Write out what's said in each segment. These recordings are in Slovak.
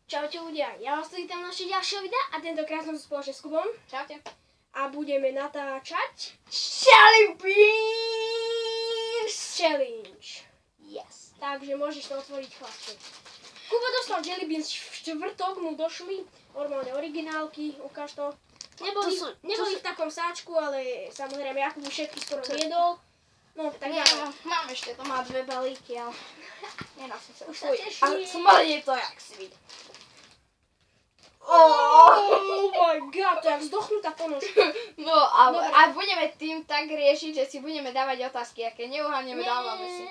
Čaute ľudia, ja vás tu vítam na naše ďalšie videa a tentokrát som spoločne s Kubom. Čaute. A budeme natáčať Jelly Beans Challenge. Yes. Takže môžeš to otvoriť, chlapče. Kuba dostal Jelly Beans v štvrtok, mu došli normálne originálky, ukáž to. Neboli v takom sáčku, ale samozrejme Jakub všetky skoro jedol. No, tak mám ešte, to má 2 balíky, ale nenosím sa. Už sa teším. Ale smrdí to, jak sviť. Oh my god, to je jak zdochnutá ponožka. No a budeme tým tak riešiť, že si budeme dávať otázky, aké neuháňame, dávame si.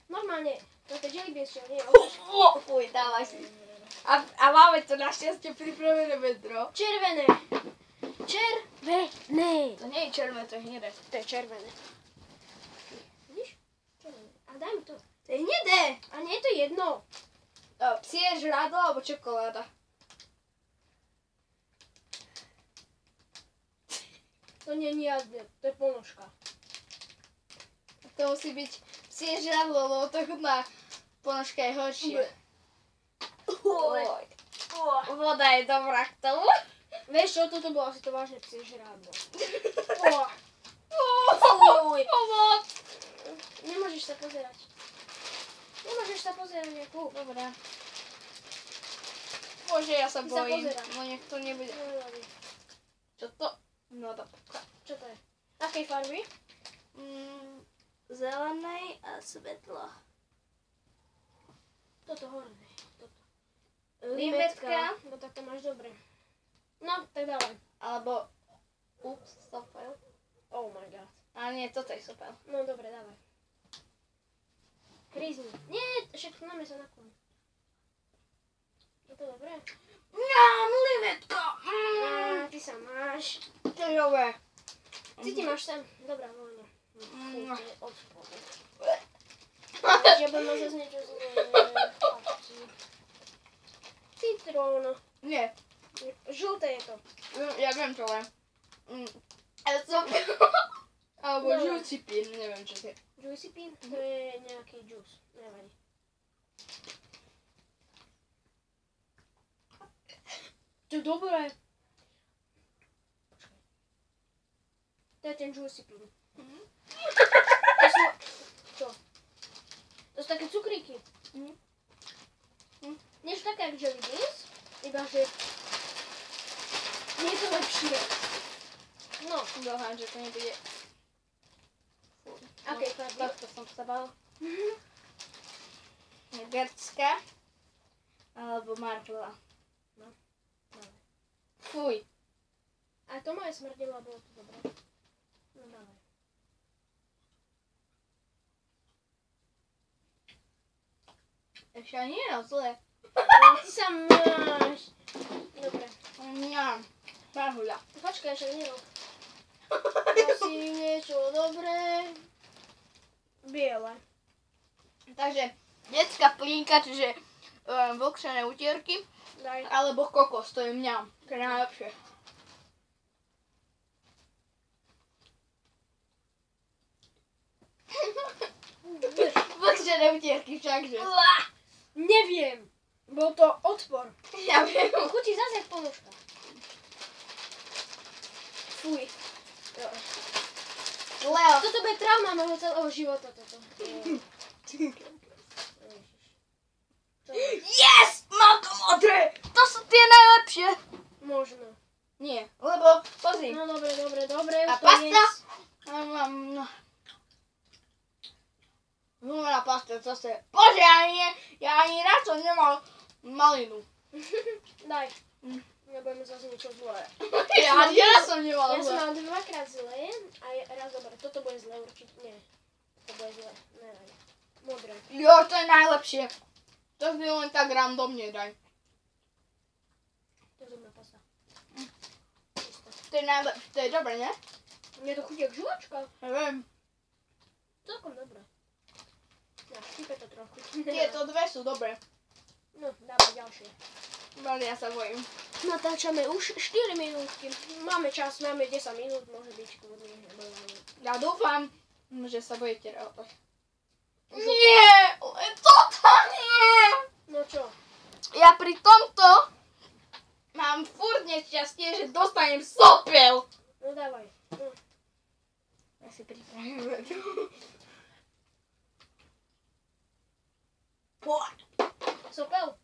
Normálne, to je Jelly Beans, čo nie je Fuj, dávaj si. A máme to našťastie pripravené vedro. červené. Červené. To nie je červené, to je hnedé. To je červené. Vidíš? Červené. A daj mi to. To je hnedé. A nie je to jedno. Psie žrádlo alebo čokoláda? To nie je žiadne, to je ponožka. To musí byť psie žrádlo, lebo to chutná ponožka je horšia. Oj. Voda je dobrá k tomu. Vieš čo, toto bolo asi to vážne psie žrádlo. Pomoc. Nemôžeš sa pozerať. Jakub. Dobre. Bože, ja sa Ty sa bojím. pozerám. No nech to nebude. Čo to? No dobre. Čo to je? Akej farby? Zelenej a svetlo. Toto horné. Toto. Limetka. No tak to máš dobre. No, tak dávaj. Alebo sopel. Oh my god. A nie, toto je sopel. No dobre, dávaj. Krízni. Nie, však máme sa naklon. Je to dobré? Mám limetka. Ty sa máš. To je dobré. Ty máš sem. Dobrá, voľne. Mm. Fú, to je od spodu. Takže budeme zase niečo zlé. Chlapci. Citrón. Nie. Žlté je to. Ja viem čo je. Ale sopel. Alebo No. žúci pín, neviem čo to je. Juicy Pin? To je nejaký džús. Nevadí. To je dobré. Počkaj. To je ten Juicy Pin. To sú... Čo? To sú také cukríky. Nie sú také jak Jelly Beans, iba že... Nie je to lepšie. No. Dohám, že to nebude. Akej farby? Tohto som sa bal. Gercka. Alebo marpla. No. Dávaj. Fuj. A to moje smrdelo a bolo to dobré. No dávaj. Ešte ani nie je zle. Ty sa máš. Dobre. Mňam. Marhuľa. Počkaj, ešte nerob. Prosím, niečo dobré. Biele. Takže detská plínka, čiže vlhčené utierky. Daj. Alebo kokos, to je mňam. To je najlepšie. Vlhčené utierky všakže. Neviem. Bol to odpor. Ja viem. Chutí zase jak ponožka. Fuj. Leo. Toto bude trauma môjho celého života. Toto. Yes! Mám to modré! To sú tie najlepšie. Možno. Nie, lebo pozri. No dobre. A už to pasta? jedz. Zúmená pasta, zase. Bože, ja ani raz som nemal malinu. Daj. Nebudeme zase niečo zlé. Ja ani raz som nemal Ja som zle. mal dvakrát zlé a raz dobre. Toto bude zlé určite. Nie. To bude zlé. Nevadí. Modré. Jo, to je najlepšie. To si len tak randomne daj. To je zubná pasta. To je najlepšie, to je dobré, ne? Mne to chutí jak žuvačka. Neviem. Celkom dobré. Ja, štípe to trochu. Tieto dve sú dobré. No, dáme ďalšie. Ale ja sa bojím. Natáčame už 4 minútky. Máme čas, máme 10 minút, môže byť kľudne. Ja dúfam, že sa budete radovať. Nie, len toto nie. No čo? ja pri tomto mám furt nešťastie, že dostanem sopel. No dávaj. No. Ja si pripravím. Poď. Sopel?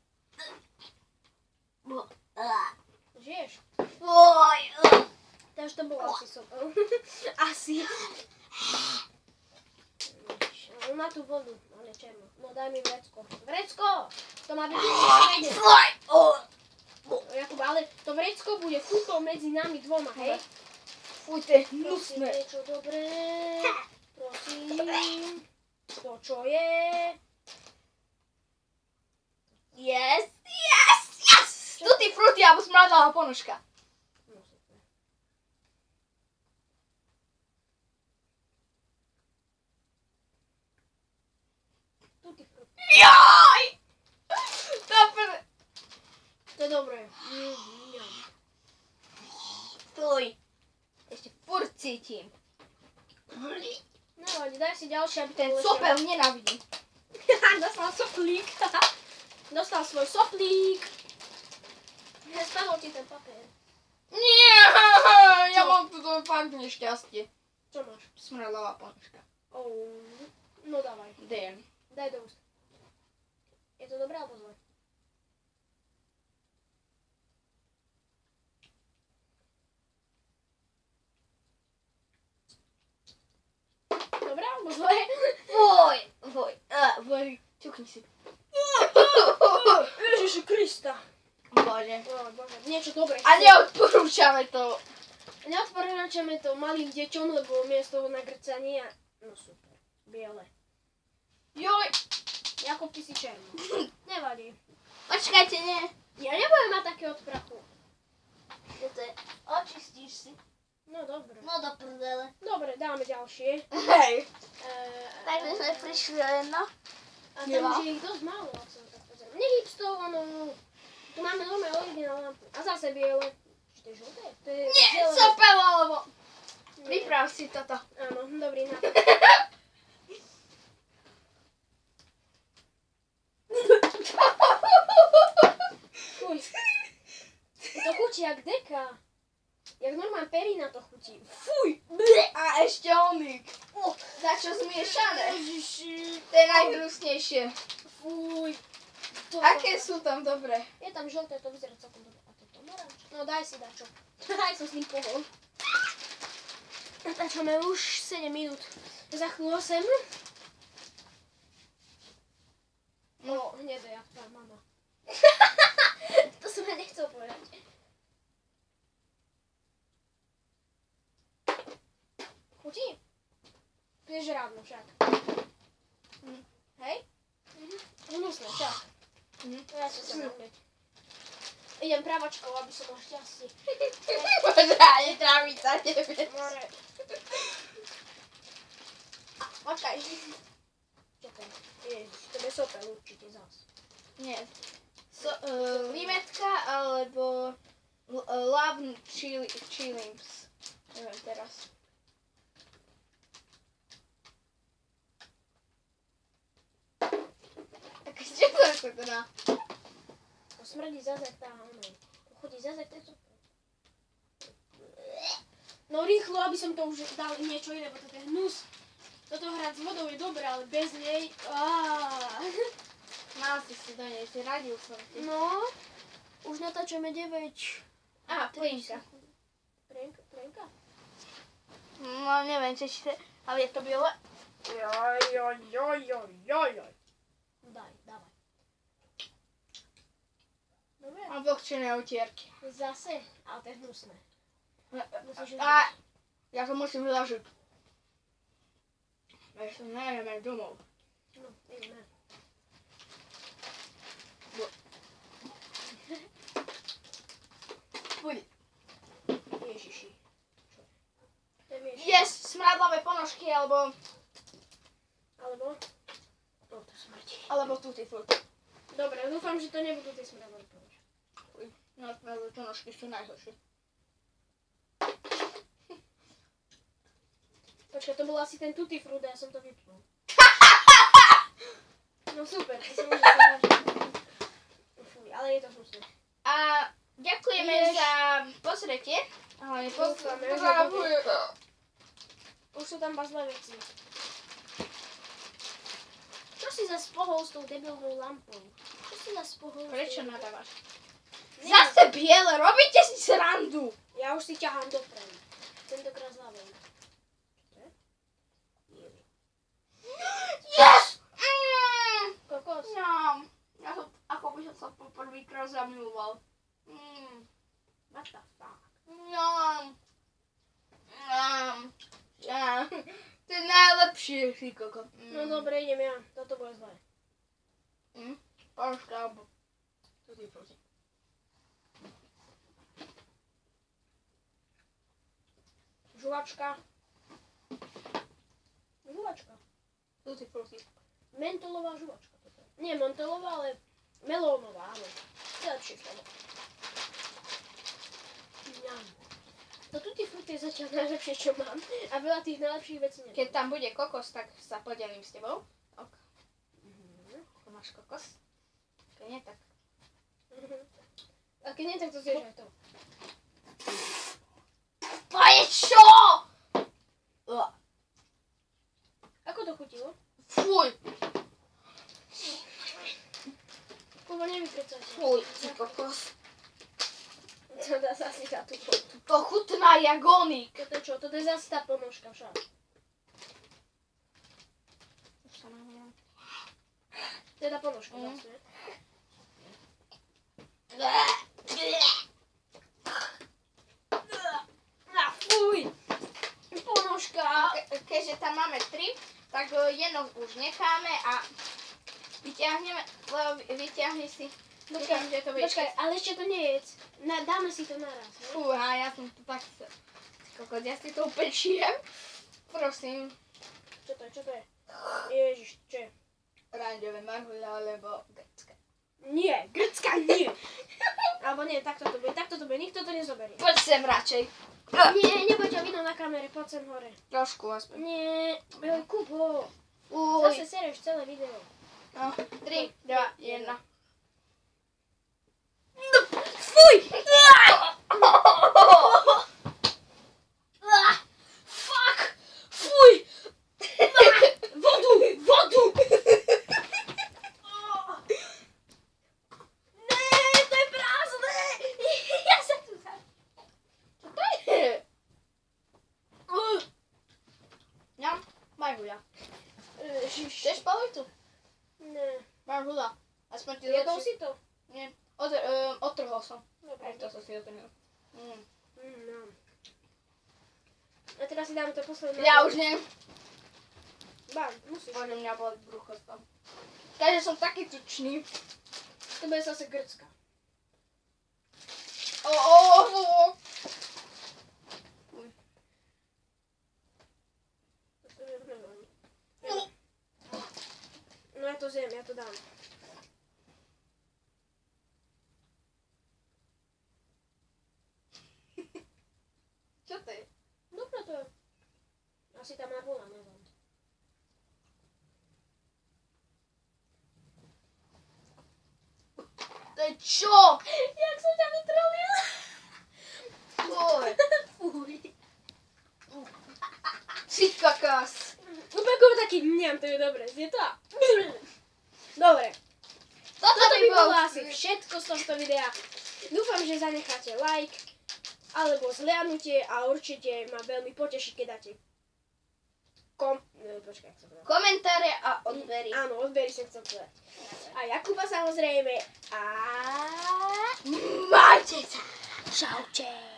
Žiješ? Oj. Takže to bol asi sopel. Asi. Na tú vodu, ale černo. No daj mi vrecko. Vrecko! To má byť v strede. Jakub, ale to vrecko bude fúto medzi nami dvoma, hej? Fuj, to je Prosím, hnusné. niečo dobré. Prosím. To čo je? Yes. Tutti frutti alebo smradlavá ponožka. No super. Tutti frutti. Joj! To je dobré. Fuj. Ešte furt cítim. Nevadí, daj si ďalšie, aby to Ten bolo sopel nenávidím. Dostal soplík. Dostal svoj soplík. Spadol ti ten papier. Nie, ja Čo? mám tu fakt nešťastie. Čo máš? Smradlavá ponožka. Oh. No dávaj. Damn. Daj do úst. Je to dobré alebo zlé? Dobré alebo zlé? Fuj, ťukni si. Ježiši Krista. Bože. Bože, niečo dobré. A neodporúčame to. Neodporúčame to malým deťom, lebo miesto toho nagrcania. No super. Biele. Joj. Jakub, ty si černý. Nevadí. Počkajte, nie. Ja nebudem mať také od prachu. Očistíš si. No dobre. No do prdele. Dobre, dáme ďalšie. Hej. Takže sme prišli o jedno. A tam už je ich dosť málo, ak som tak pozriem. Nech to, ono... Tu máme normálne originál lampu. A zase biele. To je žlté? To je Nie, zelené. sopel alebo. Nie. Priprav si toto. Áno, dobrý nápad. Fuj. To chutí jak deka. Jak normálne perina to chutí. Fuj. A ešte onik. Za čo zmiešané? Ježiši. To je najhnusnejšie. Fuj. To Aké sú tam dobré? Je tam žlté, to vyzerá celkom dobre. A to pomaranč? No daj si dačo. Daj som s ním pohol. Natáčame už 7 minút. Za chvíľu 8. No, hnedo jak tá mama. To som ja nechcel povedať. Chutí? To je žrádlo však. Hej? Hnusné, však. Ja som sa naumiť. Idem pravačkou, aby som mal šťastie. Bože, netráviť sa tebe. More. Počkaj. Čo to je? Ježiš, to je sopel určite zás. Nie. Limetka alebo labn chilims. Neviem teraz. Tak čo to je teda? To smrdí zase jak tá onej. To chodí zase jak ten sopel. No rýchlo, aby som to už dal niečo iné, bo toto je hnus. Toto hrať s vodou je dobré, ale bez nej... Mal si doniesť, radil som ti. No, už natáčame 9. Á, plienka. Plienka? No neviem, či si... Ale je to biele. Joj. Daj, dávaj. Dobre. A vlhčené utierky. Zase, ale to je hnusné. Musíš A ja to musím vylažiť. Ja som neviem aj domov. No, ideme. Fuj. Ježiši. To je miešanie. Yes, smradlavé ponožky alebo... Alebo? O, to smrdí. Alebo tutti fruit. Dobre, dúfam, že to nebudú tie smradové ponožky. No, smradlavé ponožky sú najhoršie. Počkaj, to bol asi ten tutti fruit a ja som to vypnul. No super, to som môže sa vážiť. Fuj, ale ale je to hnusné. A ďakujeme za pozretie. Ale už sú tam bazlé veci. Čo si zas pohol s tou debilnou lampou? Čo si zas pohol? Prečo nadávaš? Zase biele, robíte si srandu. Ja už si ťahám dopredu. Tentokrát zľavou. Yes! Kokos. No, ja som, ako by som sa poprvýkrát zamiloval. What the fuck? No. To je najlepšie, ty koko. No dobre, idem ja. Toto bude zlé. Paška, alebo... To ty prosím. Žuvačka. Žuvačka. To ty prosím. Mentolová žuvačka. Toto. Nie mentolová, ale melónová, áno. To je lepšie slovo. To tie fruty je zatiaľ najlepšie, čo mám. A veľa tých najlepších vecí nemám. Keď tam bude kokos, tak sa podelím s tebou. Ok. Ako máš kokos? Keď nie, tak... A keď nie, tak to zješ aj to. To je čo? Ako to chutilo? Fuj. Kubo, nevykrecaj sa. Fuj, ty kokos. To dá sa asi za tú potu. To chutná jagonik. Toto je čo? Toto je zase tá ponožka však. Už sa mám. To je tá ponožka vlastne. Fuj! Ponožka! Keďže tam máme 3, tak jedno už necháme a vyťahneme, vyťahni si. Dúfam, že to vieš. Počkaj, ale ešte to nie jedz. Dáme si to naraz. Fúha, ja som to tak... Kokos, ja si to upečiem. Prosím. Čo to je? Čo to je? Ježiš, čo je? Ranďové marhuľa, alebo grecka. Nie, grecka nie. Alebo nie, takto to bude. Takto to bude. Nikto to nezoberie. Poď sem radšej. Nie, nebuď ťa vidno na kamere. Poď sem hore. Trošku aspoň. Nie, Kubo. Uj. Zase sereš celé video. No, 3, 2, 1. Fuj! Fuck! Fuj! Vodu! Vodu! Ne, to je prázdne! Ja sa tu za... Čo to je? Ja, marhuľa. Chceš politu? Ne. Marhuľa. Aspoň ti Jedol lepšie. si to? Nie. Otrhol som. Dobre. Aj to som si otrhol. No. A teraz si dáme to posledné. Ja už neviem. Bám, musíš. Bože, mňa boli brucho z toho. Takže som taký tučný. To bude zase grecka. No ja to zjem, ja to dám. Čo to je? Dobre to je. Asi tam marhuľa, neviem. To je čo? Jak som ťa vytrolil? Fuj. Fuj. Si kakás. Úplne taký mňam, to je dobre. Je to? Dobre. Toto by bolo asi všetko z tohto videa. Dúfam, že zanecháte like alebo zhliadnutie a určite ma veľmi poteší, keď dáte počkaj, jak sa to dá. Komentáre a odbery. Áno, odbery som chcel povedať. A Jakuba samozrejme. A... Majte sa. Čaute.